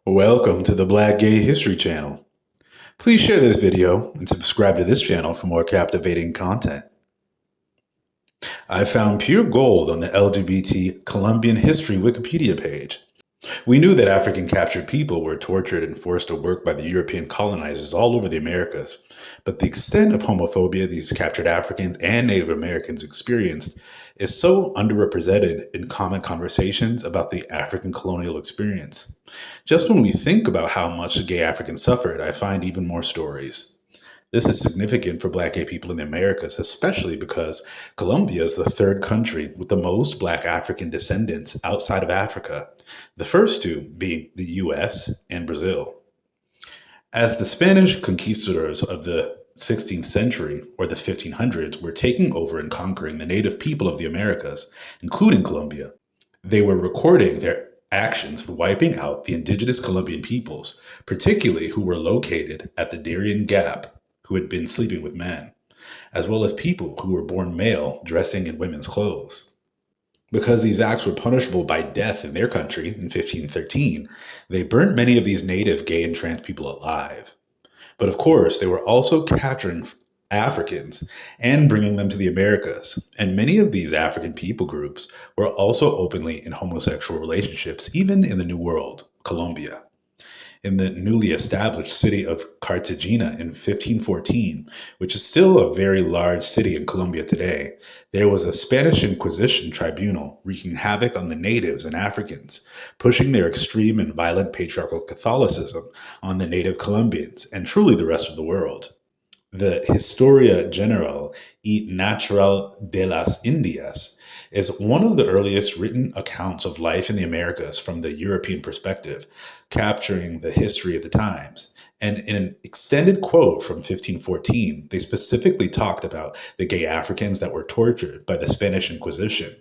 Welcome to the Black Gay History Channel. Please share this video and subscribe to this channel for more captivating content. I found pure gold on the LGBT Colombian History Wikipedia page. We knew that African captured people were tortured and forced to work by the European colonizers all over the Americas, but the extent of homophobia these captured Africans and Native Americans experienced is so underrepresented in common conversations about the African colonial experience. Just when we think about how much gay Africans suffered, I find even more stories. This is significant for Black gay people in the Americas, especially because Colombia is the third country with the most Black African descendants outside of Africa, the first two being the US and Brazil. As the Spanish conquistadors of the 16th century or the 1500s were taking over and conquering the native people of the Americas, including Colombia, they were recording their actions for wiping out the indigenous Colombian peoples, particularly who were located at the Darien Gap, who had been sleeping with men, as well as people who were born male dressing in women's clothes. Because these acts were punishable by death in their country in 1513, they burnt many of these native gay and trans people alive. But of course, they were also capturing Africans and bringing them to the Americas, and many of these African people groups were also openly in homosexual relationships, even in the New World, Colombia. In the newly established city of Cartagena in 1514, which is still a very large city in Colombia today, there was a Spanish Inquisition tribunal wreaking havoc on the natives and Africans, pushing their extreme and violent patriarchal Catholicism on the native Colombians and truly the rest of the world. The Historia General y Natural de las Indias is one of the earliest written accounts of life in the Americas from the European perspective, capturing the history of the times. And in an extended quote from 1514, they specifically talked about the gay Africans that were tortured by the Spanish Inquisition.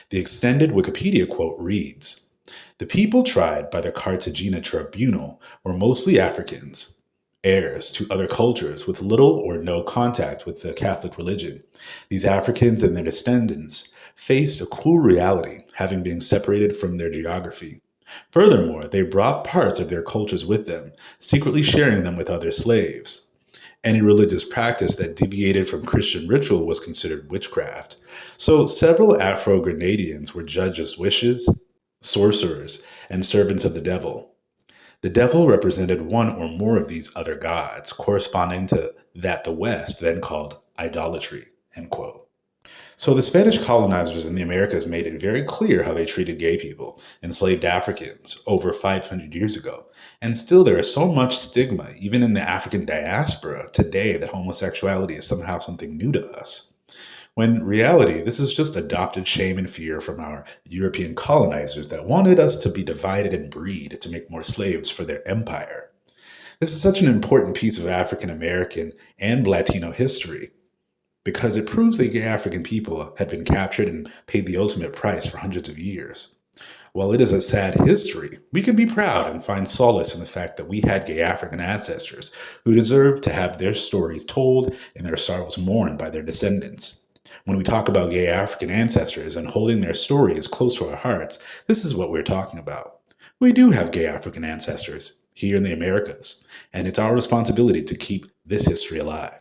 The extended Wikipedia quote reads, "The people tried by the Cartagena tribunal were mostly Africans, heirs to other cultures with little or no contact with the Catholic religion. These Africans and their descendants faced a cruel reality, having been separated from their geography. Furthermore, they brought parts of their cultures with them, secretly sharing them with other slaves. Any religious practice that deviated from Christian ritual was considered witchcraft. So several Afro-Grenadians were judged as witches, sorcerers, and servants of the devil. The devil represented one or more of these other gods, corresponding to that the West then called idolatry." End quote. So the Spanish colonizers in the Americas made it very clear how they treated gay people, enslaved Africans, over 500 years ago. And still there is so much stigma, even in the African diaspora today, that homosexuality is somehow something new to us. When in reality, this is just adopted shame and fear from our European colonizers that wanted us to be divided and breed to make more slaves for their empire. This is such an important piece of African American and Latino history, because it proves that gay African people had been captured and paid the ultimate price for hundreds of years. While it is a sad history, we can be proud and find solace in the fact that we had gay African ancestors who deserve to have their stories told and their sorrows mourned by their descendants. When we talk about gay African ancestors and holding their stories close to our hearts, this is what we're talking about. We do have gay African ancestors here in the Americas, and it's our responsibility to keep this history alive.